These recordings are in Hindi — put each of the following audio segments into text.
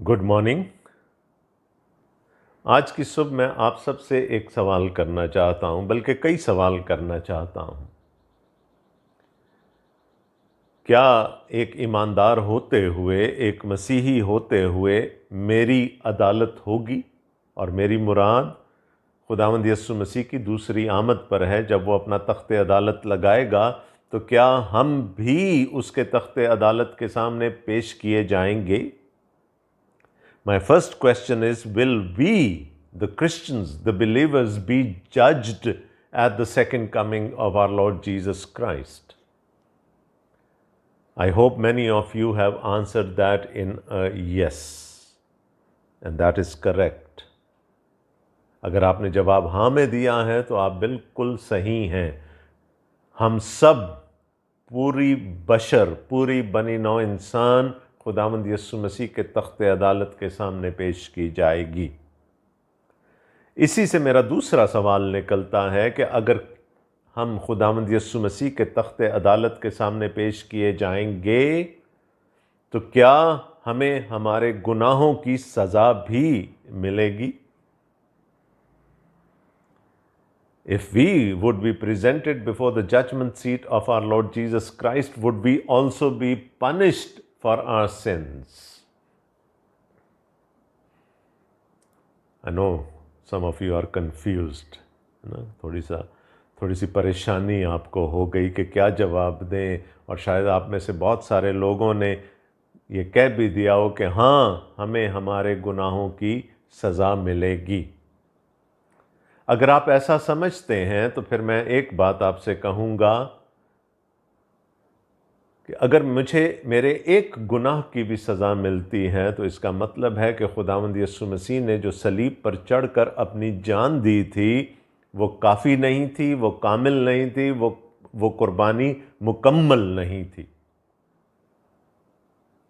Good morning. आज की सुबह मैं आप सबसे एक सवाल करना चाहता हूं, बल्कि कई सवाल करना चाहता हूं। क्या एक ईमानदार होते हुए, एक मसीही होते हुए मेरी अदालत होगी? और मेरी मुराद खुदावंद यीशु मसीह की दूसरी आमद पर है। जब वो अपना तख्ते अदालत लगाएगा तो क्या हम भी उसके तख्ते अदालत के सामने पेश किए जाएंगे? My first question is, will we, the Christians, the believers, be judged at the second coming of our Lord Jesus Christ? I hope many of you have answered that in a yes, and that is correct. अगर आपने जवाब हाँ में दिया है तो आप बिल्कुल सही हैं। हम सब, पूरी बशर, पूरी बनी नौ इंसान खुदावंद यीशु मसीह के तख्ते अदालत के सामने पेश की जाएगी। इसी से मेरा दूसरा सवाल निकलता है कि अगर हम खुदावंद यीशु मसीह के तख्ते अदालत के सामने पेश किए जाएंगे तो क्या हमें हमारे गुनाहों की सज़ा भी मिलेगी? If we would be presented before the judgment seat of our Lord Jesus Christ, would we also be punished for our sins? I know some of you are confused. ना थोड़ी सी परेशानी आपको हो गई कि क्या जवाब दें, और शायद आप में से बहुत सारे लोगों ने ये कह भी दिया हो कि हाँ, हमें हमारे गुनाहों की सज़ा मिलेगी। अगर आप ऐसा समझते हैं तो फिर मैं एक बात आपसे कहूँगा कि अगर मुझे मेरे एक गुनाह की भी सज़ा मिलती है तो इसका मतलब है कि खुदावंद यीशु मसीह ने जो सलीब पर चढ़कर अपनी जान दी थी वो काफ़ी नहीं थी, वो कामिल नहीं थी, वो कुर्बानी मुकम्मल नहीं थी।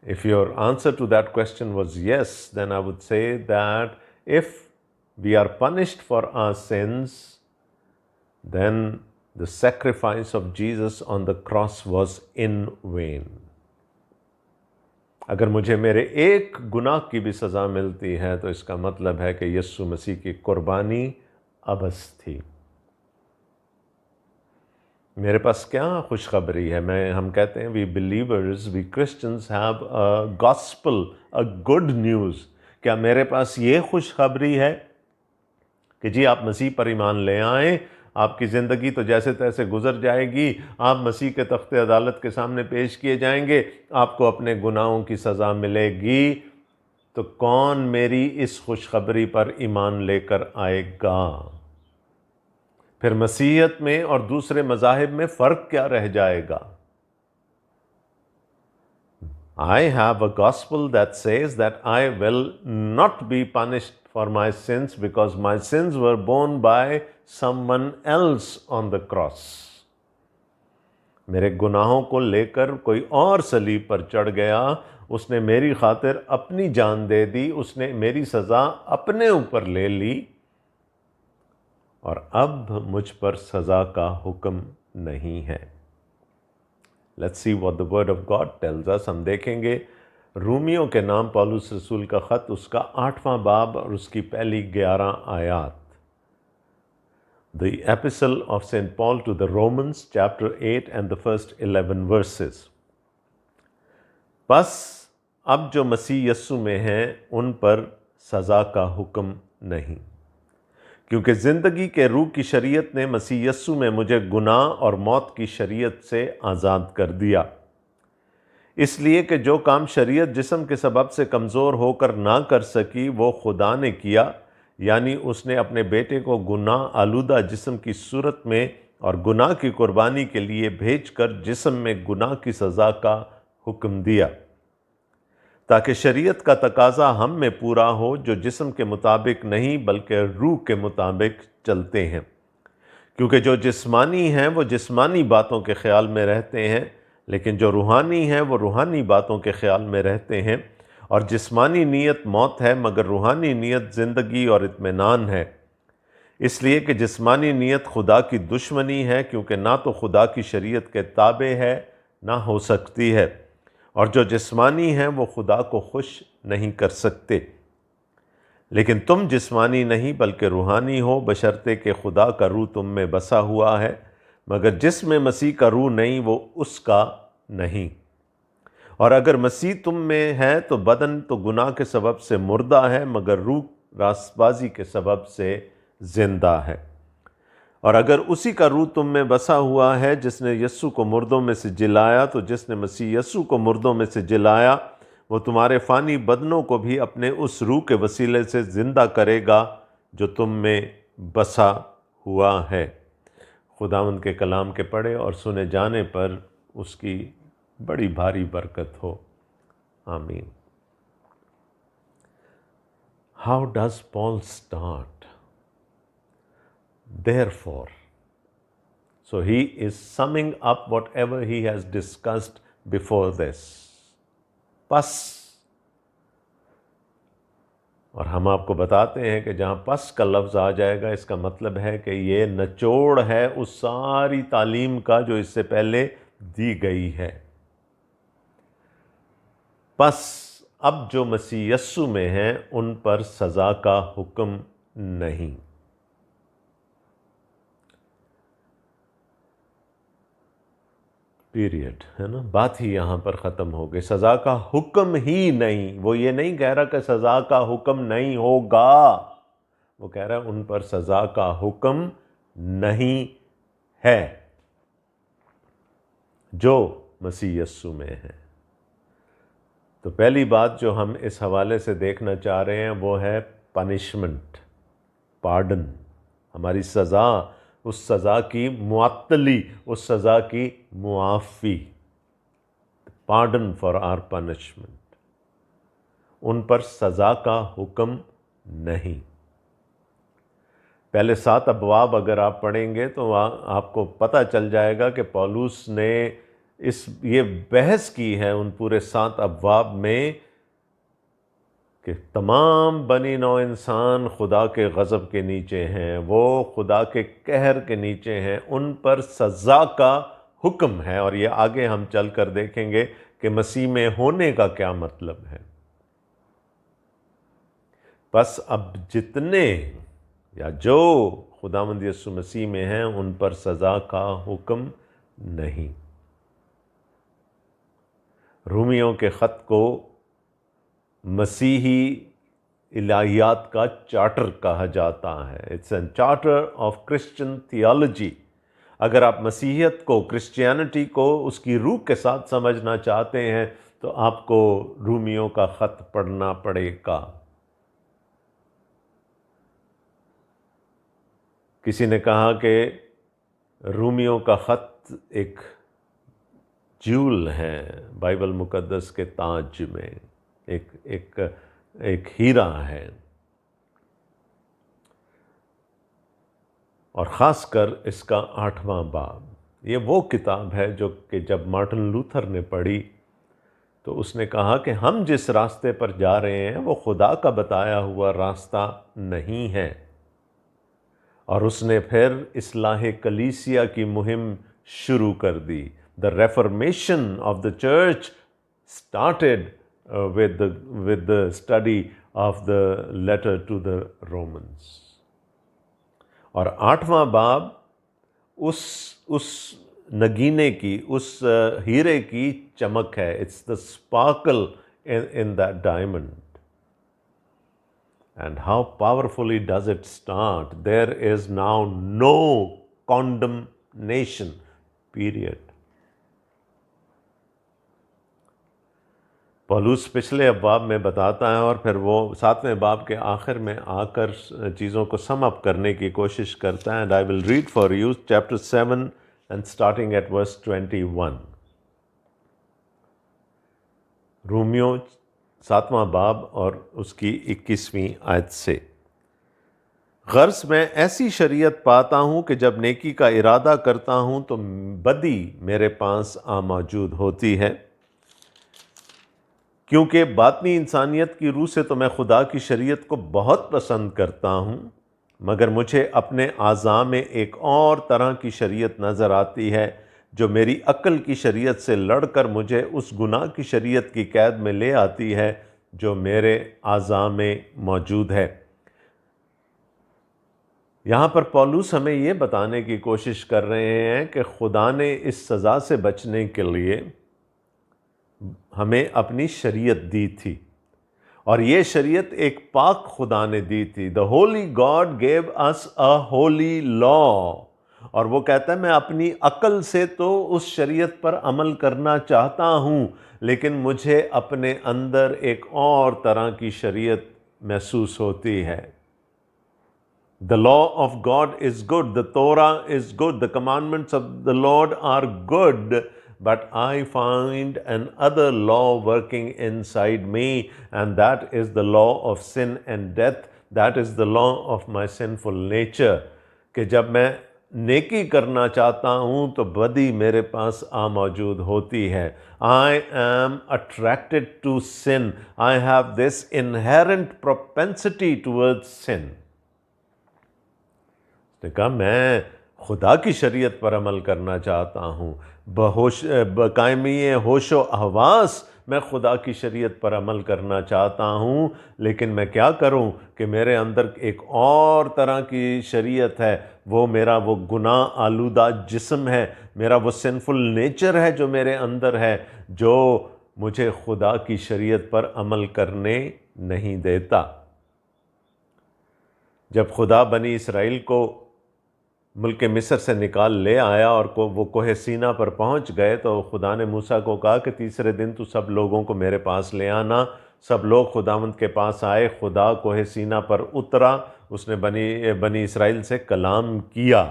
If your answer to that question was yes, then I would say that if we are punished for our sins, then the sacrifice of Jesus on the cross was in vain. अगर मुझे मेरे एक गुनाह की भी सज़ा मिलती है तो इसका मतलब है कि यीशु मसीह की कुर्बानी अबस थी। मेरे पास क्या खुशखबरी है। हम कहते हैं we believers, we Christians have a gospel, a good news. क्या मेरे पास ये खुशखबरी है कि जी आप मसीह पर ईमान ले आएँ, आपकी ज़िंदगी तो जैसे तैसे गुजर जाएगी, आप मसीह के तख्ते अदालत के सामने पेश किए जाएंगे, आपको अपने गुनाहों की सज़ा मिलेगी? तो कौन मेरी इस खुशखबरी पर ईमान लेकर आएगा? फिर मसीहत में और दूसरे मज़ाहिब में फ़र्क क्या रह जाएगा? I have a gospel that says that I will not be punished for my sins because my sins were borne by someone else on the cross. मेरे गुनाहों को लेकर कोई और सलीब पर चढ़ गया, उसने मेरी खातिर अपनी जान दे दी, उसने मेरी सज़ा अपने ऊपर ले ली, और अब मुझ पर सज़ा का हुक्म नहीं है। Let's see what the word of God tells us. हम देखेंगे रूमियों के नाम पौलुस रसूल का ख़त, उसका 8वां बाब और उसकी पहली 11 आयात। The epistle of St. Paul to the Romans, chapter 8 and the first 11 verses. बस अब जो मसीह यस्सु में हैं उन पर सज़ा का हुक्म नहीं, क्योंकि ज़िंदगी के रूह की शरीयत ने मसीह यस्सु में मुझे गुनाह और मौत की शरीयत से आज़ाद कर दिया। इसलिए कि जो काम शरीयत जिस्म के सबब से कमज़ोर होकर ना कर सकी वो खुदा ने किया, यानी उसने अपने बेटे को गुनाह आलूदा जिस्म की सूरत में और गुनाह की कुर्बानी के लिए भेजकर जिस्म में गुनाह की सज़ा का हुक्म दिया, ताकि शरीयत का तकाज़ा हम में पूरा हो जो जिस्म के मुताबिक नहीं बल्कि रूह के मुताबिक चलते हैं। क्योंकि जो जिस्मानी हैं वो जिस्मानी बातों के ख्याल में रहते हैं, लेकिन जो रूहानी हैं वो रूहानी बातों के ख्याल में रहते हैं। और जिस्मानी नीयत मौत है, मगर रूहानी नीयत ज़िंदगी और इत्मीनान है। इसलिए कि जिस्मानी नीयत खुदा की दुश्मनी है, क्योंकि ना तो खुदा की शरीयत के ताबे है ना हो सकती है, और जो जिस्मानी हैं वो खुदा को खुश नहीं कर सकते। लेकिन तुम जिस्मानी नहीं बल्कि रूहानी हो, बशर्ते कि खुदा का रूह तुम में बसा हुआ है। मगर जिसमें मसीह का रूह नहीं वो उसका नहीं। और अगर मसीह तुम में है तो बदन तो गुनाह के सबब से मुर्दा है, मगर रूह रास्तबाजी के सबब से जिंदा है। और अगर उसी का रूह तुम में बसा हुआ है जिसने यस्सु को मुर्दों में से जिलाया, तो जिसने मसीह यस्सु को मुर्दों में से जिलाया वो तुम्हारे फ़ानी बदनों को भी अपने उस रूह के वसीले से ज़िंदा करेगा जो तुम में बसा हुआ है। खुदावंद के कलाम के पढ़े और सुने जाने पर उसकी बड़ी भारी बरकत हो। आमीन। How does Paul start? Therefore. So he is summing up whatever he has discussed before this. पस, और हम आपको बताते हैं कि जहाँ पस का लफ्ज़ आ जाएगा इसका मतलब है कि ये निचोड़ है उस सारी तालीम का जो इससे पहले दी गई है। पस अब जो मसीह यस्सु में हैं उन पर सज़ा का हुक्म नहीं। पीरियड, है ना, बात ही यहाँ पर ख़त्म हो गई। सज़ा का हुक्म ही नहीं, वो ये नहीं कह रहा कि सज़ा का हुक्म नहीं होगा, वो कह रहा है उन पर सज़ा का हुक्म नहीं है जो मसीह यस्सु में है। तो पहली बात जो हम इस हवाले से देखना चाह रहे हैं वो है पनिशमेंट, पार्डन, हमारी सज़ा, उस सज़ा की मुअत्तली, उस सज़ा की मुआफ़ी, पार्डन फॉर आवर पनिशमेंट। उन पर सज़ा का हुक्म नहीं। पहले 7 अबवाब अगर आप पढ़ेंगे तो आपको पता चल जाएगा कि पौलुस ने ये बहस की है उन पूरे 7 अबवाब में कि तमाम बनी नौ इंसान खुदा के गज़ब के नीचे हैं, वो खुदा के कहर के नीचे हैं, उन पर सज़ा का हुक्म है। और ये आगे हम चल कर देखेंगे कि मसीह में होने का क्या मतलब है। बस अब जितने या जो खुदावंद यीशु मसीह में हैं उन पर सज़ा का हुक्म नहीं। रूमियों के ख़त को मसीही इलाहियात का चार्टर कहा जाता है। It's an charter of Christian theology. अगर आप मसीहियत को, क्रिश्चियनिटी को उसकी रूह के साथ समझना चाहते हैं तो आपको रूमियों का ख़त पढ़ना पड़ेगा। किसी ने कहा कि रूमियों का ख़त एक ज्यूल है बाइबल मुकद्दस के ताज में, एक हीरा है। और ख़ासकर इसका 8वां बाब, ये वो किताब है जो कि जब मार्टिन लूथर ने पढ़ी तो उसने कहा कि हम जिस रास्ते पर जा रहे हैं वो खुदा का बताया हुआ रास्ता नहीं है। और उसने फिर इस्लाह कलीसिया की मुहिम शुरू कर दी। The reformation of the church started with the study of the letter to the Romans। और 8वां बाब उस नगीने की, उस हीरे की चमक है। It's the sparkle in that diamond। And how powerfully does it start? There is now no condemnation, period। पौलुस पिछले अब्वाब में बताता है और फिर वो 7वें बाब के आखिर में आकर चीज़ों को सम अप करने की कोशिश करता है। And I will read for you chapter 7 and starting at verse 21। रोमियो 7वां बाब और उसकी 21वीं आयत से। गर्ज मैं ऐसी शरीयत पाता हूँ कि जब नेकी का इरादा करता हूँ तो बदी मेरे पास आ मौजूद होती है, क्योंकि बातनी इंसानियत की रूह से तो मैं खुदा की शरीयत को बहुत पसंद करता हूँ, मगर मुझे अपने आज़ा में एक और तरह की शरीयत नज़र आती है जो मेरी अक्ल की शरीयत से लड़कर मुझे उस गुनाह की शरीयत की कैद में ले आती है जो मेरे आज़ा में मौजूद है। यहाँ पर पौलुस हमें ये बताने की कोशिश कर रहे हैं कि खुदा ने इस सज़ा से बचने के लिए हमें अपनी शरीयत दी थी, और ये शरीयत एक पाक खुदा ने दी थी। The Holi God gave us a Holi law. और वो कहता है मैं अपनी अकल से तो उस शरीयत पर अमल करना चाहता हूँ, लेकिन मुझे अपने अंदर एक और तरह की शरीयत महसूस होती है। The law of God is good, the Torah is good, the commandments of the Lord are good, but I find another law working inside me, and that is the law of sin and death. That is the law of my sinful nature. कि जब मैं नेकी करना चाहता हूँ तो बदी मेरे पास आ मौजूद होती है। I am attracted to sin. I have this inherent propensity towards sin. ने कहा मैं खुदा की शरीयत पर अमल करना चाहता हूँ, बकायमी होशो अहवास मैं खुदा की शरीयत पर अमल करना चाहता हूँ, लेकिन मैं क्या करूँ कि मेरे अंदर एक और तरह की शरीयत है। वो मेरा वो गुनाह आलूदा जिस्म है, मेरा वो सिंफुल नेचर है जो मेरे अंदर है, जो मुझे खुदा की शरीयत पर अमल करने नहीं देता। जब खुदा बनी इसराइल को मुल्क मिस्र से निकाल ले आया और वो कोहे सीना पर पहुंच गए, तो खुदा ने मूसा को कहा कि तीसरे दिन तू सब लोगों को मेरे पास ले आना। सब लोग खुदावंद के पास आए। खुदा कोहे सीना पर उतरा, उसने बनी इसराइल से कलाम किया।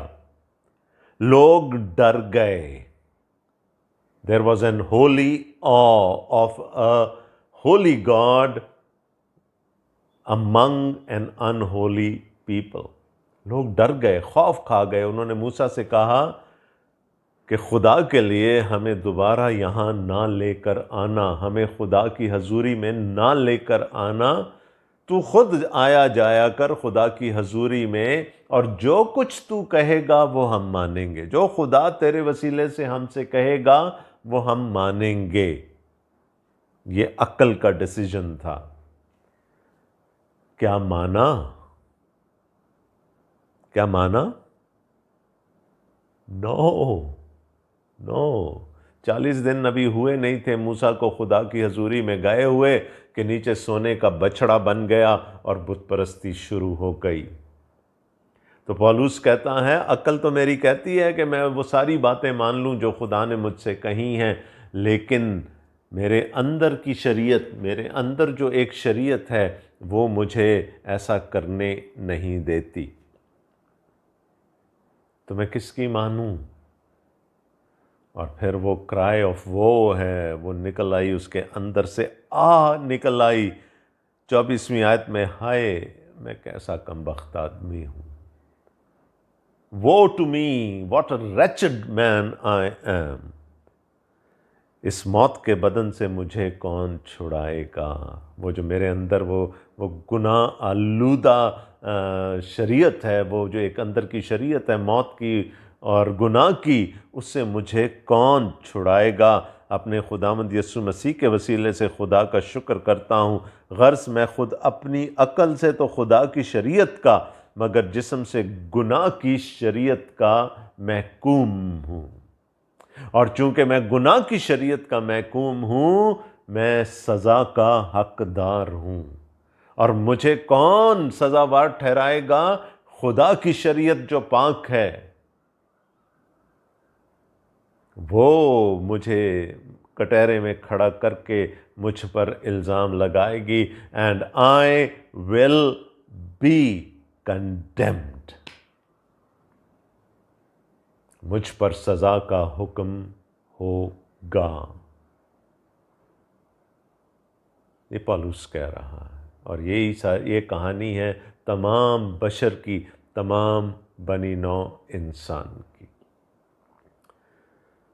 लोग डर गए। There was an holy o of a holy God among an unholy people. लोग डर गए, खौफ खा गए। उन्होंने मूसा से कहा कि खुदा के लिए हमें दोबारा यहाँ ना लेकर आना, हमें खुदा की हजूरी में ना लेकर आना। तू खुद आया जाया कर खुदा की हजूरी में, और जो कुछ तू कहेगा वो हम मानेंगे। जो खुदा तेरे वसीले से हमसे कहेगा वो हम मानेंगे। ये अक्ल का डिसीजन था। क्या माना? क्या माना? नो, 40 दिन अभी हुए नहीं थे मूसा को खुदा की हजूरी में गए हुए कि नीचे सोने का बछड़ा बन गया और बुत परस्ती शुरू हो गई। तो पौलुस कहता है अक्ल तो मेरी कहती है कि मैं वो सारी बातें मान लूं जो खुदा ने मुझसे कही हैं, लेकिन मेरे अंदर की शरीयत, मेरे अंदर जो एक शरीयत है वो मुझे ऐसा करने नहीं देती। तो मैं किसकी मानूं? और फिर वो क्राई ऑफ वो है, वो निकल आई उसके अंदर से, निकल आई 24वीं आयत में, हाय मैं कैसा कमबख्त आदमी हूँ। Woe to me what a wretched man I am. इस मौत के बदन से मुझे कौन छुड़ाएगा? वो जो मेरे अंदर वो गुनाह आलूदा शरीयत है, वो जो एक अंदर की शरीयत है मौत की और गुनाह की, उससे मुझे कौन छुड़ाएगा? अपने खुदावंद यीशु मसीह के वसीले से खुदा का शुक्र करता हूँ। गर्ज मैं खुद अपनी अकल से तो खुदा की शरीयत का, मगर जिस्म से गुनाह की शरीयत का महकूम हूँ। और चूंकि मैं गुनाह की शरीयत का महकूम हूँ, मैं सज़ा का हकदार हूँ। और मुझे कौन सज़ावार ठहराएगा? खुदा की शरीयत जो पाक है वो मुझे कटहरे में खड़ा करके मुझ पर इल्ज़ाम लगाएगी, and I will be condemned. मुझ पर सज़ा का हुक्म होगा। ये पौलुस कह रहा है, और ये कहानी है तमाम बशर की, तमाम बनी नौ इंसान की।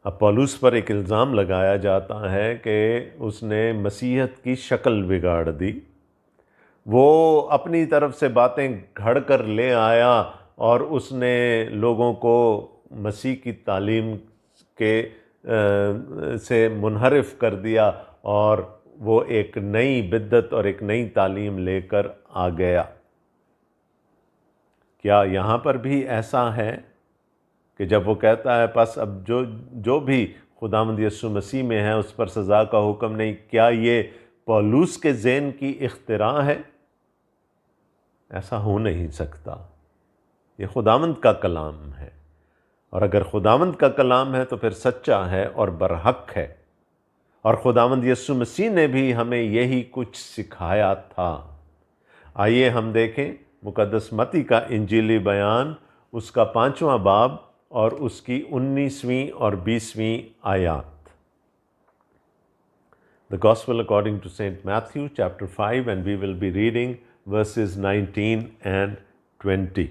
अब पौलुस पर एक इल्ज़ाम लगाया जाता है कि उसने मसीहत की शक्ल बिगाड़ दी। वो अपनी तरफ से बातें घड़ कर ले आया और उसने लोगों को मसीह की तालीम के से मुनहरिफ कर दिया और वो एक नई बिद्दत और एक नई तालीम लेकर आ गया। क्या यहाँ पर भी ऐसा है कि जब वो कहता है बस अब जो भी खुदावंद यीशु मसीह में है उस पर सज़ा का हुक्म नहीं, क्या ये पौलुस के ज़हन की इख्तिरा है? ऐसा हो नहीं सकता। ये खुदावंद का कलाम है, और अगर खुदावंद का कलाम है तो फिर सच्चा है और बरहक है। और खुदावंद यीशु मसीह ने भी हमें यही कुछ सिखाया था। आइए हम देखें मुक़द्दस मत्ती का इंजीली बयान, उसका 5वां बाब और उसकी 19वीं और 20वीं आयत। The Gospel according to St. Matthew chapter 5, and we will be reading verses 19 and 20.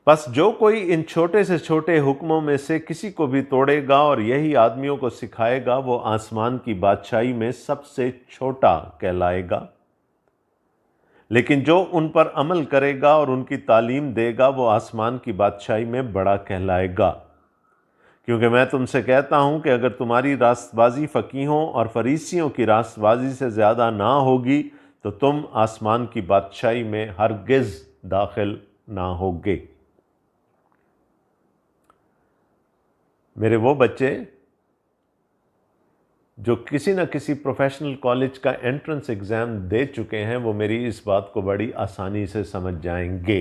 बस जो कोई इन छोटे से छोटे हुक्मों में से किसी को भी तोड़ेगा और यही आदमियों को सिखाएगा, वो आसमान की बादशाही में सबसे छोटा कहलाएगा। लेकिन जो उन पर अमल करेगा और उनकी तालीम देगा, वो आसमान की बादशाही में बड़ा कहलाएगा। क्योंकि मैं तुमसे कहता हूं कि अगर तुम्हारी रास्तबाजी फ़कीहों और फरीसियों की रास्तबाजी से ज़्यादा ना होगी तो तुम आसमान की बादशाही में हरगिज़ दाखिल ना होगे। मेरे वो बच्चे जो किसी न किसी प्रोफेशनल कॉलेज का एंट्रेंस एग्ज़ाम दे चुके हैं, वो मेरी इस बात को बड़ी आसानी से समझ जाएंगे।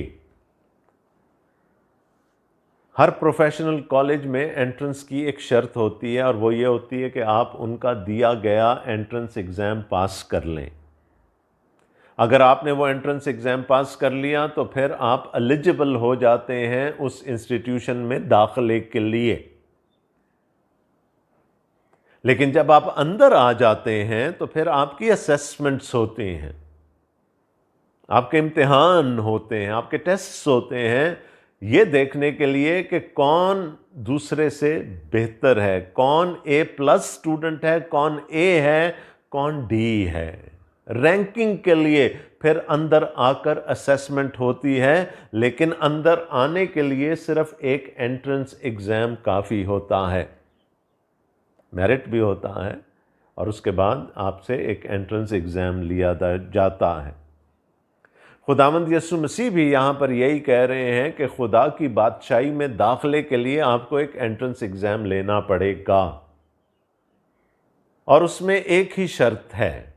हर प्रोफेशनल कॉलेज में एंट्रेंस की एक शर्त होती है, और वो ये होती है कि आप उनका दिया गया एंट्रेंस एग्ज़ाम पास कर लें। अगर आपने वो एंट्रेंस एग्ज़ाम पास कर लिया तो फिर आप एलिजिबल हो जाते हैं उस इंस्टीट्यूशन में दाखिले के लिए। लेकिन जब आप अंदर आ जाते हैं तो फिर आपकी असेसमेंट्स होते हैं, आपके इम्तिहान होते हैं, आपके टेस्ट्स होते हैं, ये देखने के लिए कि कौन दूसरे से बेहतर है, कौन A+ स्टूडेंट है, कौन A है, कौन D है। रैंकिंग के लिए फिर अंदर आकर असेसमेंट होती है, लेकिन अंदर आने के लिए सिर्फ एक एंट्रेंस एग्ज़ाम काफ़ी होता है। मेरिट भी होता है और उसके बाद आपसे एक एंट्रेंस एग्ज़ाम लिया जाता है। खुदावंद यीशु मसीह भी यहाँ पर यही कह रहे हैं कि खुदा की बादशाही में दाखिले के लिए आपको एक एंट्रेंस एग्ज़ाम लेना पड़ेगा, और उसमें एक ही शर्त है,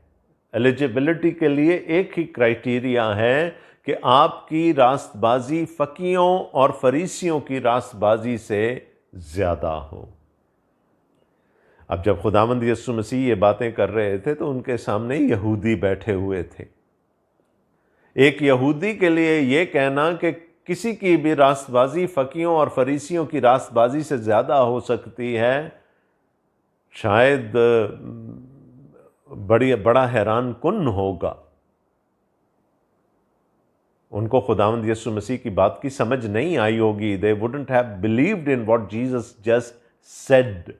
एलिजिबिलिटी के लिए एक ही क्राइटेरिया है कि आपकी रास्तबाजी फ़कीयों और फरीसियों की रास्तबाजी से ज़्यादा हो। अब जब खुदावंद यीशु मसीह ये बातें कर रहे थे तो उनके सामने यहूदी बैठे हुए थे। एक यहूदी के लिए ये कहना कि किसी की भी रास्तबाजी फ़कीयों और फरीसियों की रास्तबाजी से ज़्यादा हो सकती है, शायद बड़ा हैरान कुन होगा। उनको खुदावंद यीशु मसीह की बात की समझ नहीं आई होगी। They wouldn't have believed in what Jesus just said।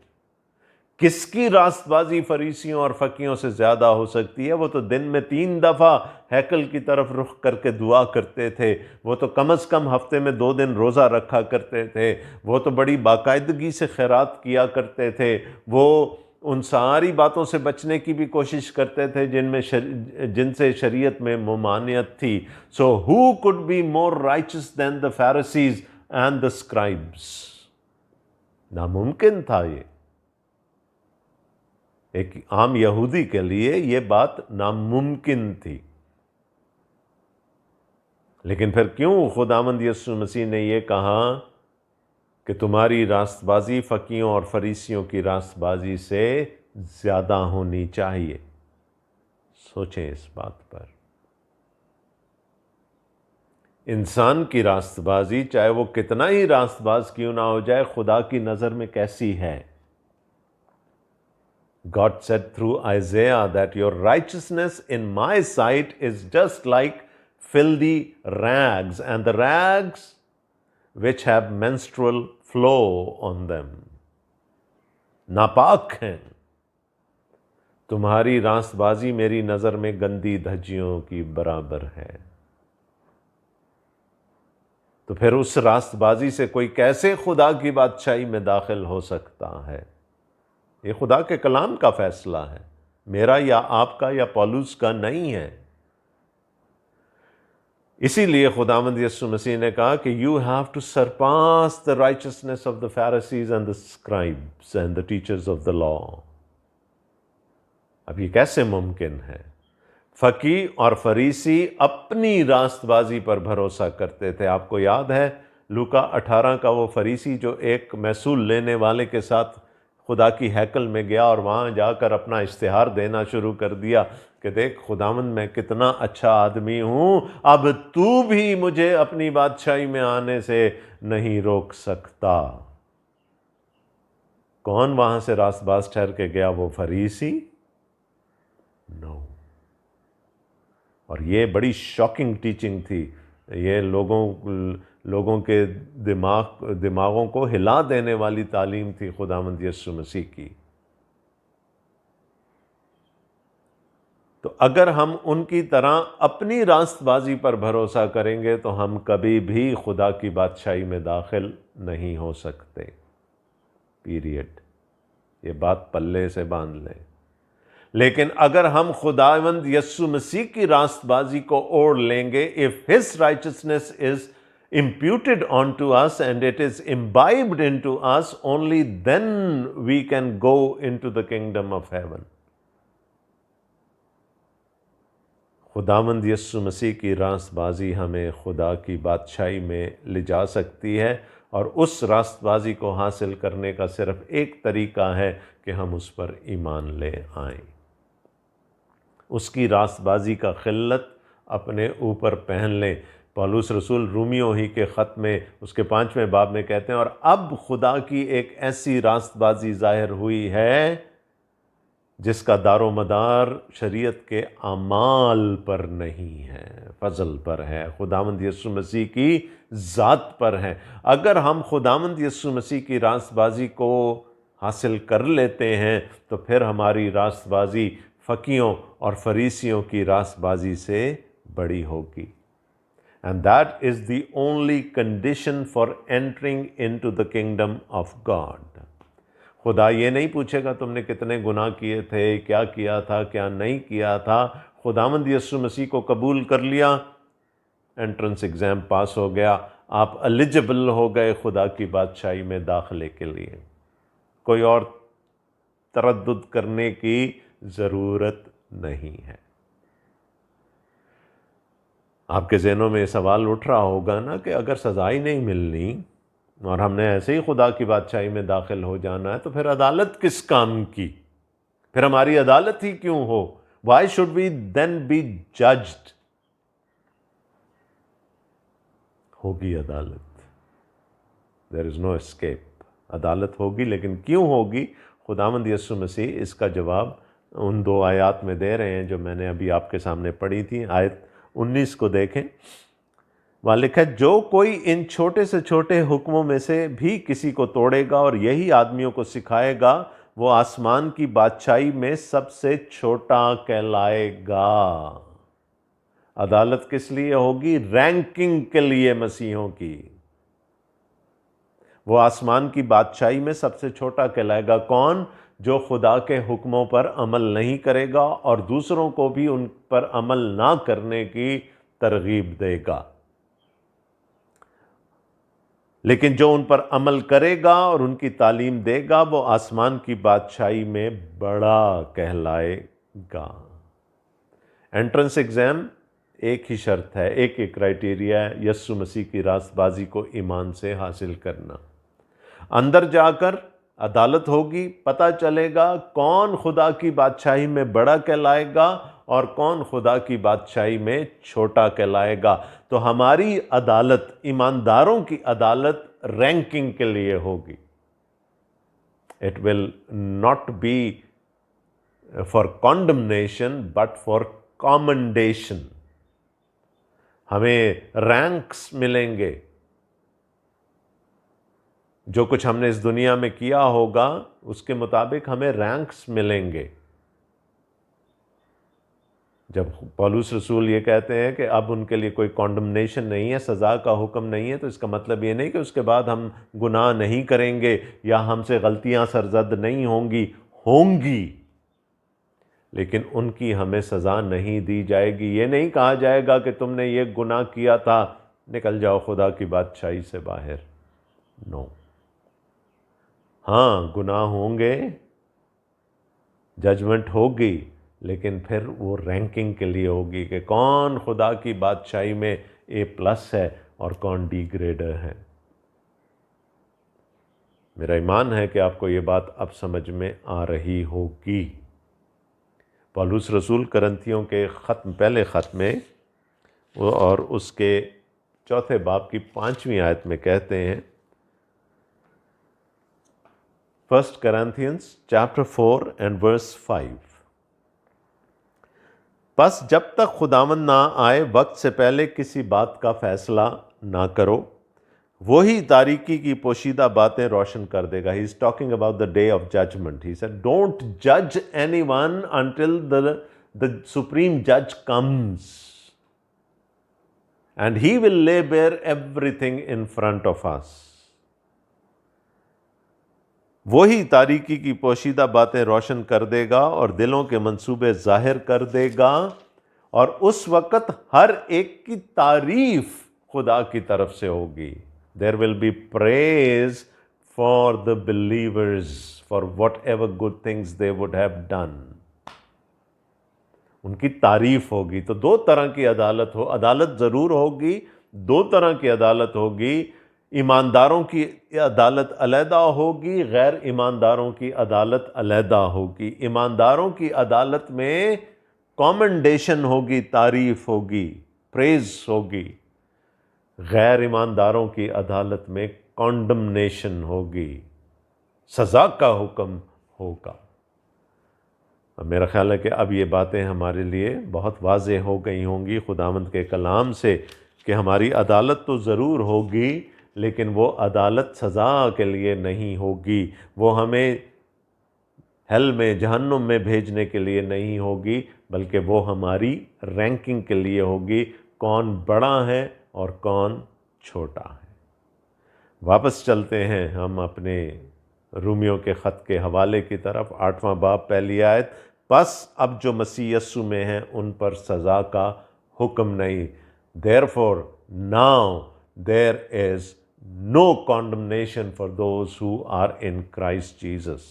किसकी रास्तबाजी फरीसियों और फ़कीयों से ज़्यादा हो सकती है? वो तो दिन में 3 दफ़ा हैकल की तरफ रुख करके दुआ करते थे, वो तो कम से कम हफ्ते में 2 दिन रोज़ा रखा करते थे, वो तो बड़ी बाकायदगी से खैरात किया करते थे, वो उन सारी बातों से बचने की भी कोशिश करते थे जिनसे शरीयत में ममानियत थी। So who could be more righteous than the Pharisees and the scribes? नामुमकिन था ये। एक आम यहूदी के लिए ये बात नामुमकिन थी। लेकिन फिर क्यों खुदावंद यीशु मसीह ने ये कहा कि तुम्हारी रास्तबाजी फ़कीयों और फरीसियों की रास्तबाजी से ज़्यादा होनी चाहिए? सोचें इस बात पर। इंसान की रास्तबाजी, चाहे वो कितना ही रास्तबाज क्यों ना हो जाए, खुदा की नज़र में कैसी है? God said through Isaiah that your righteousness in my sight is just like filthy rags, and the rags which have menstrual flow on them। नापाक हैं, तुम्हारी रास्तबाजी मेरी नज़र में गंदी धज्जियों की बराबर है। तो फिर उस रास्तबाजी से कोई कैसे खुदा की बादशाही में दाखिल हो सकता है? ये खुदा के कलाम का फैसला है, मेरा या आपका या पौलुस का नहीं है। इसीलिए खुदावंद यीशु मसीह ने कहा कि you have to surpass the righteousness of the Pharisees and the scribes and the teachers of the law. अब ये कैसे मुमकिन है? फकी और फरीसी अपनी रास्तबाजी पर भरोसा करते थे। आपको याद है लूका 18 का वो फरीसी जो एक महसूल लेने वाले के साथ खुदा की हैकल में गया और वहाँ जाकर अपना इश्तिहार देना शुरू कर दिया कि देख खुदावंद मैं कितना अच्छा आदमी हूँ, अब तू भी मुझे अपनी बादशाही में आने से नहीं रोक सकता। कौन वहाँ से रास्तबाज ठहर के गया? वो फरीसी? नो। और ये बड़ी शॉकिंग टीचिंग थी। ये लोगों के दिमागों को हिला देने वाली तालीम थी खुदावंद यीशु मसीह की। तो अगर हम उनकी तरह अपनी रास्तबाजी पर भरोसा करेंगे तो हम कभी भी खुदा की बादशाही में दाखिल नहीं हो सकते। पीरियड। ये बात पल्ले से बांध लें। लेकिन अगर हम खुदावंद यीशु मसीह की रास्तबाजी को ओढ़ लेंगे, if his righteousness is imputed onto us and it is imbibed into us, only then we can go into the kingdom of heaven. खुदावंद यीशु मसीह की रास्तबाजी हमें खुदा की बादशाही में ले जा सकती है, और उस रास्तबाजी को हासिल करने का सिर्फ एक तरीका है कि हम उस पर ईमान ले आएं। उसकी रास्तबाजी का खिल्लत अपने ऊपर पहन लें। पौलुस रसूल रोमियो ही के ख़त में उसके 5वें बाब में कहते हैं, और अब खुदा की एक ऐसी रास्तबाजी ज़ाहिर हुई है जिसका दारो मदार शरीयत के अमाल पर नहीं है, फजल पर है, खुदावंद यीशु मसीह की ज़ात पर है। अगर हम खुदावंद यीशु मसीह की रास्तबाजी को हासिल कर लेते हैं तो फिर हमारी रास्तबाजी फ़कीयों और फरीसियों की रास्तबाजी से बड़ी होगी। And that is the only condition for entering into the kingdom of God. खुदा ये नहीं पूछेगा तुमने कितने गुनाह किए थे, क्या किया था, क्या नहीं किया था। खुदावंद यीशु मसीह को कबूल कर लिया, एंट्रेंस एग्ज़ाम पास हो गया, आप एलिजिबल हो गए खुदा की बादशाही में दाखिले के लिए। कोई और तरद्दुद करने की ज़रूरत नहीं है। आपके ज़हनों में सवाल उठ रहा होगा ना कि अगर सज़ा ही नहीं मिलनी और हमने ऐसे ही खुदा की बादशाही में दाखिल हो जाना है तो फिर अदालत किस काम की? फिर हमारी अदालत ही क्यों हो? Why should we then be judged? होगी अदालत, देयर इज़ नो एस्केप। अदालत होगी, लेकिन क्यों होगी? खुदावंद यीशु मसीह इसका जवाब उन 2 आयत में दे रहे हैं जो मैंने अभी आपके सामने पढ़ी थी। आयत 19 को देखें, वहाँ लिखा है, जो कोई इन छोटे से छोटे हुक्मों में से भी किसी को तोड़ेगा और यही आदमियों को सिखाएगा, वो आसमान की बादशाही में सबसे छोटा कहलाएगा। अदालत किस लिए होगी? रैंकिंग के लिए मसीहों की। वो आसमान की बादशाही में सबसे छोटा कहलाएगा। कौन? जो खुदा के हुक्मों पर अमल नहीं करेगा और दूसरों को भी उन पर अमल ना करने की तरगीब देगा। लेकिन जो उन पर अमल करेगा और उनकी तालीम देगा, वो आसमान की बादशाही में बड़ा कहलाएगा। एंट्रेंस एग्ज़ाम एक ही शर्त है, एक ही क्राइटेरिया है, यीशु मसीह की रास्तबाजी को ईमान से हासिल करना। अंदर जाकर अदालत होगी, पता चलेगा कौन खुदा की बादशाही में बड़ा कहलाएगा और कौन खुदा की बादशाही में छोटा कहलाएगा। तो हमारी अदालत, ईमानदारों की अदालत रैंकिंग के लिए होगी। It will not be for condemnation but for commendation. हमें रैंक्स मिलेंगे। जो कुछ हमने इस दुनिया में किया होगा उसके मुताबिक हमें रैंक्स मिलेंगे। जब पौलुस रसूल ये कहते हैं कि अब उनके लिए कोई कॉन्डमनेशन नहीं है, सज़ा का हुक्म नहीं है, तो इसका मतलब ये नहीं कि उसके बाद हम गुनाह नहीं करेंगे या हमसे गलतियां सरजद नहीं होंगी, लेकिन उनकी हमें सज़ा नहीं दी जाएगी। ये नहीं कहा जाएगा कि तुमने ये गुनाह किया था, निकल जाओ खुदा की बादशाही से बाहर। नो। हाँ, गुनाह होंगे, जजमेंट होगी, लेकिन फिर वो रैंकिंग के लिए होगी कि कौन खुदा की बादशाही में A+ है और कौन D ग्रेडर है। मेरा ईमान है कि आपको ये बात अब समझ में आ रही होगी। पौलुस रसूल करंथियों के ख़त्म, पहले ख़त में और उसके 4 बाब की 5वीं आयत में कहते हैं, 1 Corinthians chapter 4 and verse 5, बस जब तक खुदावंद ना आए वक्त से पहले किसी बात का फैसला ना करो, वही तारीकी की पोशीदा बातें रोशन कर देगा। He is talking about the day of judgement. He said don't जज एनीवन अंटिल द सुप्रीम जज comes and he will lay bear everything in front of us. वही तारीकी की पोशीदा बातें रोशन कर देगा और दिलों के मंसूबे जाहिर कर देगा, और उस वक़्त हर एक की तारीफ खुदा की तरफ से होगी। There will be praise for the believers for whatever good things they would have done. उनकी तारीफ होगी। तो 2 तरह की अदालत ज़रूर होगी। 2 तरह की अदालत होगी। ईमानदारों की अदालत अलहदा होगी, गैर ईमानदारों की अदालत अलहदा होगी। ईमानदारों की अदालत में कॉमेंडेशन होगी, तारीफ होगी, प्रेज होगी। गैर ईमानदारों की अदालत में कॉन्डमनेशन होगी, सज़ा का हुक्म होगा। अब मेरा ख्याल है कि अब ये बातें हमारे लिए बहुत वाज़ेह हो गई होंगी खुदावंद के कलाम से कि हमारी अदालत तो ज़रूर होगी, लेकिन वो अदालत सज़ा के लिए नहीं होगी। वो हमें हेल में, जहन्नुम में भेजने के लिए नहीं होगी, बल्कि वो हमारी रैंकिंग के लिए होगी, कौन बड़ा है और कौन छोटा है। वापस चलते हैं हम अपने रूमियों के ख़त के हवाले की तरफ। 8वां बाब, पहली आयत, बस अब जो मसीह यस्सु में हैं उन पर सज़ा का हुक्म नहीं। Therefore now there is no condemnation for those who are in Christ Jesus.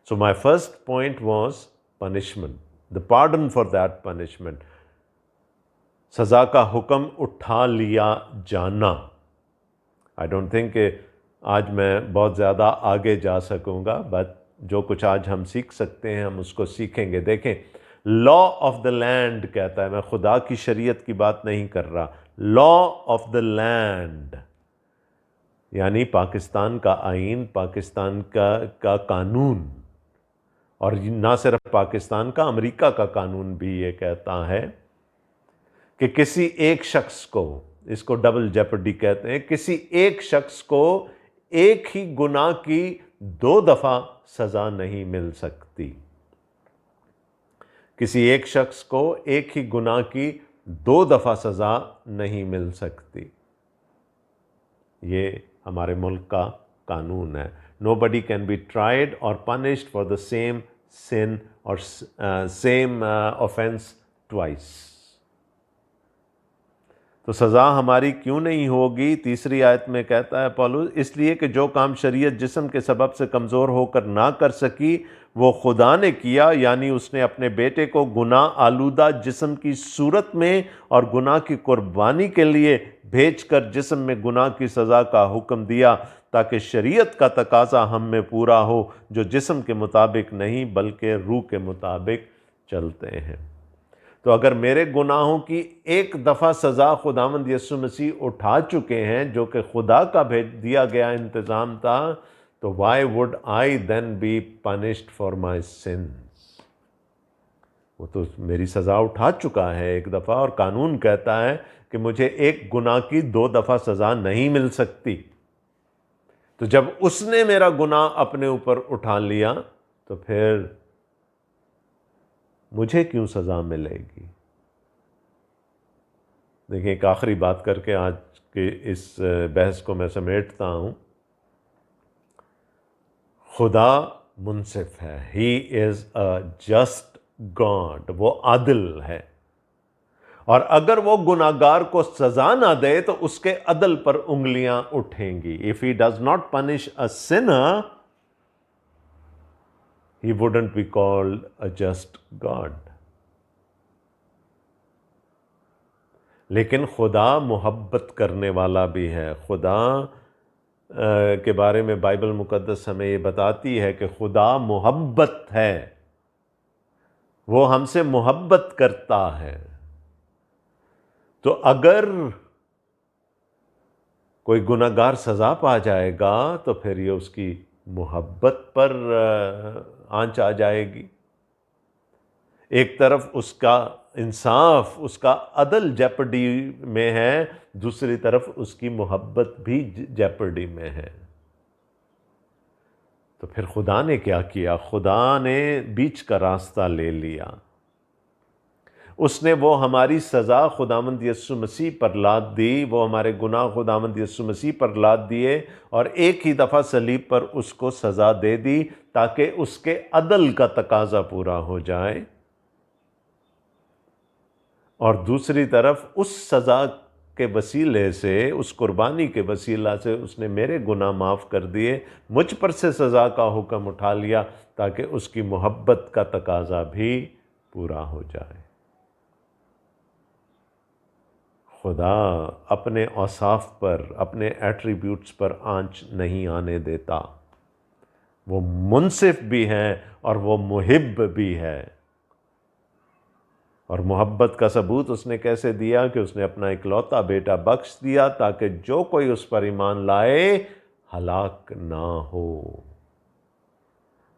So my first point was punishment, the pardon for that punishment. सज़ा का हुक्म उठा लिया जाना। आई डोंट थिंक कि आज मैं बहुत ज़्यादा आगे जा सकूँगा, बट जो कुछ आज हम सीख सकते हैं हम उसको सीखेंगे। देखें, लॉ ऑफ द लैंड कहता है, मैं खुदा की शरीयत की बात नहीं कर रहा, लॉ ऑफ द लैंड यानी पाकिस्तान का आइन, पाकिस्तान का कानून, और ना सिर्फ पाकिस्तान का, अमेरिका का कानून भी ये कहता है कि किसी एक शख्स को, इसको डबल जेपर्डी कहते हैं, किसी एक शख्स को एक ही गुनाह की 2 दफ़ा सज़ा नहीं मिल सकती। किसी एक शख्स को एक ही गुनाह की 2 दफ़ा सज़ा नहीं मिल सकती। ये हमारे मुल्क का कानून है। Nobody can be tried or punished for the same sin or same offense twice. तो सज़ा हमारी क्यों नहीं होगी? तीसरी आयत में कहता है पौलुस, इसलिए कि जो काम शरीयत जिस्म के सबब से कमज़ोर होकर ना कर सकी वो खुदा ने किया, यानी उसने अपने बेटे को गुनाह आलूदा जिस्म की सूरत में और गुनाह की कुर्बानी के लिए भेजकर जिस्म में गुनाह की सज़ा का हुक्म दिया, ताकि शरीयत का तकाजा हम में पूरा हो, जो जिस्म के मुताबिक नहीं बल्कि रूह के मुताबिक चलते हैं। तो अगर मेरे गुनाहों की एक दफ़ा सज़ा खुदावंद यीशु मसीह उठा चुके हैं, जो कि खुदा का भेज दिया गया इंतज़ाम था, तो why would I then be punished for my sins? वो तो मेरी सज़ा उठा चुका है एक दफ़ा, और कानून कहता है कि मुझे एक गुनाह की 2 दफ़ा सज़ा नहीं मिल सकती। तो जब उसने मेरा गुनाह अपने ऊपर उठा लिया, तो फिर मुझे क्यों सज़ा मिलेगी? देखिए, एक आखिरी बात करके आज के इस बहस को मैं समेटता हूँ। खुदा मुंसिफ है, he is a just God, वो आदिल है। और अगर वो गुनाहगार को सजा ना दे तो उसके अदल पर उंगलियां उठेंगी। If he does not punish a sinner, he wouldn't be called a just God. लेकिन खुदा मोहब्बत करने वाला भी है। खुदा के बारे में बाइबल मुकद्दस हमें ये बताती है कि खुदा मोहब्बत है, वो हमसे मोहब्बत करता है। तो अगर कोई गुनहगार सज़ा पा जाएगा तो फिर ये उसकी मोहब्बत पर आंच आ जाएगी। एक तरफ उसका इंसाफ, उसका अदल जेपर्डी में है, दूसरी तरफ उसकी मोहब्बत भी जेपर्डी में है। तो फिर खुदा ने क्या किया? खुदा ने बीच का रास्ता ले लिया। उसने वो हमारी सज़ा खुदावंद यीशु मसीह पर लाद दी, वो हमारे गुनाह खुदावंद यीशु मसीह पर लाद दिए और एक ही दफ़ा सलीब पर उसको सज़ा दे दी ताकि उसके अदल का तकाजा पूरा हो जाए। और दूसरी तरफ उस सज़ा के वसीले से, उस कुर्बानी के वसीला से उसने मेरे गुनाह माफ़ कर दिए, मुझ पर से सज़ा का हुक्म उठा लिया ताकि उसकी मोहब्बत का तकाजा भी पूरा हो जाए। खुदा अपने औसाफ पर, अपने एट्रीब्यूट्स पर आंच नहीं आने देता। वो मुंसिफ भी है और वो मुहिब भी है। और मोहब्बत का सबूत उसने कैसे दिया कि उसने अपना इकलौता बेटा बख्श दिया ताकि जो कोई उस पर ईमान लाए हलाक ना हो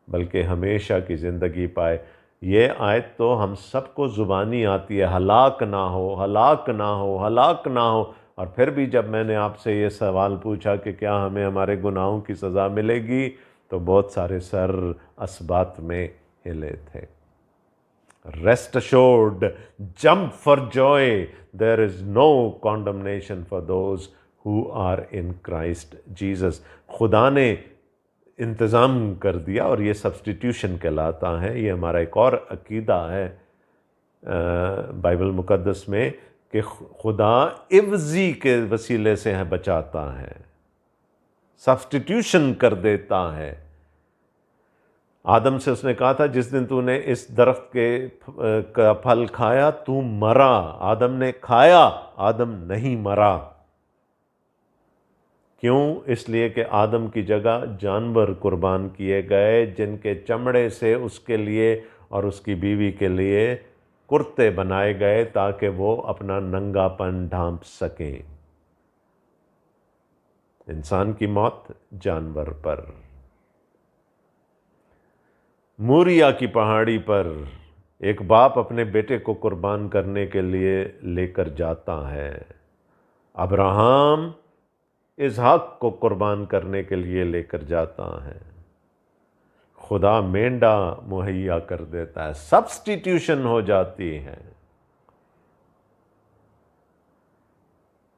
बल्कि हमेशा की ज़िंदगी पाए। ये आयत तो हम सबको ज़ुबानी आती है, हलाक ना हो, हलाक ना हो, हलाक ना हो। और फिर भी जब मैंने आपसे ये सवाल पूछा कि क्या हमें हमारे गुनाहों की सज़ा मिलेगी, तो बहुत सारे सर असबात में हिले थे। Rest assured, jump for joy, there is no condemnation for those who are in Christ Jesus। खुदा ने इंतज़ाम कर दिया और ये सब्स्टिट्यूशन कहलाता है। ये हमारा एक और अकीदा है बाइबल मुकद्दस में कि खुदा इवज़ी के वसीले से है बचाता है, सब्स्टिट्यूशन कर देता है। आदम से उसने कहा था जिस दिन तूने इस दरख्त का फल खाया तू मरा। आदम ने खाया, आदम नहीं मरा। क्यों? इसलिए कि आदम की जगह जानवर कुर्बान किए गए जिनके चमड़े से उसके लिए और उसकी बीवी के लिए कुर्ते बनाए गए ताकि वो अपना नंगापन ढांप सकें। इंसान की मौत जानवर पर। मूरिया की पहाड़ी पर एक बाप अपने बेटे को कुर्बान करने के लिए लेकर जाता है। अब्राहम इसहाक को कुर्बान करने के लिए लेकर जाता है। खुदा मेंढा मुहैया कर देता है, सब्स्टिट्यूशन हो जाती है।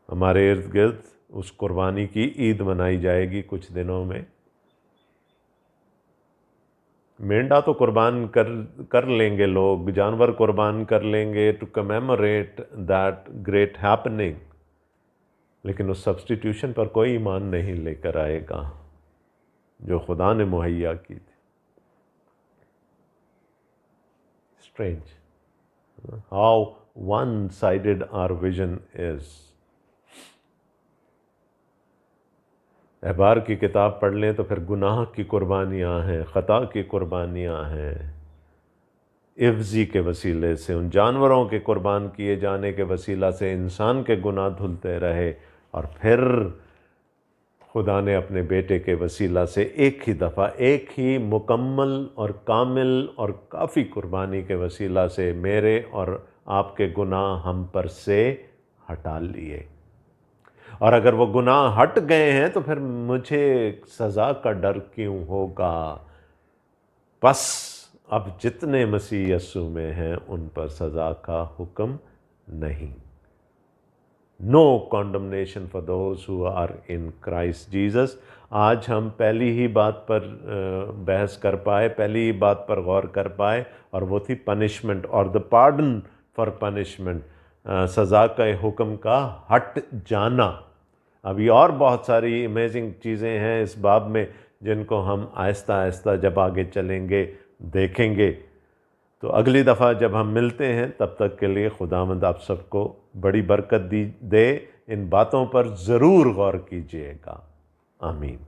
हमारे इर्द गिर्द उस कुर्बानी की ईद मनाई जाएगी कुछ दिनों में। मेंढा तो कुर्बान कर लेंगे लोग, जानवर कुर्बान कर लेंगे to commemorate that great happening, लेकिन उस सब्स्टिट्यूशन पर कोई ईमान नहीं लेकर आएगा जो खुदा ने मुहैया की थी। Strange how one sided our vision is. अहबार की किताब पढ़ लें तो फिर गुनाह की कुर्बानियाँ हैं, ख़ता की कुर्बानियाँ हैं। इफ्जी के वसीले से, उन जानवरों के कुर्बान किए जाने के वसीला से इंसान के गुनाह धुलते रहे और फिर खुदा ने अपने बेटे के वसीला से एक ही दफ़ा, एक ही मुकम्मल और कामिल और काफ़ी कुर्बानी के वसीला से मेरे और आपके गुनाह हम पर से हटा लिए। और अगर वो गुनाह हट गए हैं तो फिर मुझे सज़ा का डर क्यों होगा? बस अब जितने मसीह यीशु में हैं उन पर सज़ा का हुक्म नहीं। No condemnation for those who are in Christ Jesus. आज हम पहली ही बात पर बहस कर पाए, पहली ही बात पर गौर कर पाए, और वो थी पनिशमेंट और द पार्डन फॉर पनिशमेंट, सज़ा के हुक्म का हट जाना। अभी और बहुत सारी अमेजिंग चीज़ें हैं इस बाब में जिनको हम आहिस्ता आहिस्ता जब आगे चलेंगे देखेंगे। तो अगली दफ़ा जब हम मिलते हैं तब तक के लिए खुदावंद आप सबको बड़ी बरकत दे। इन बातों पर ज़रूर गौर कीजिएगा। आमीन।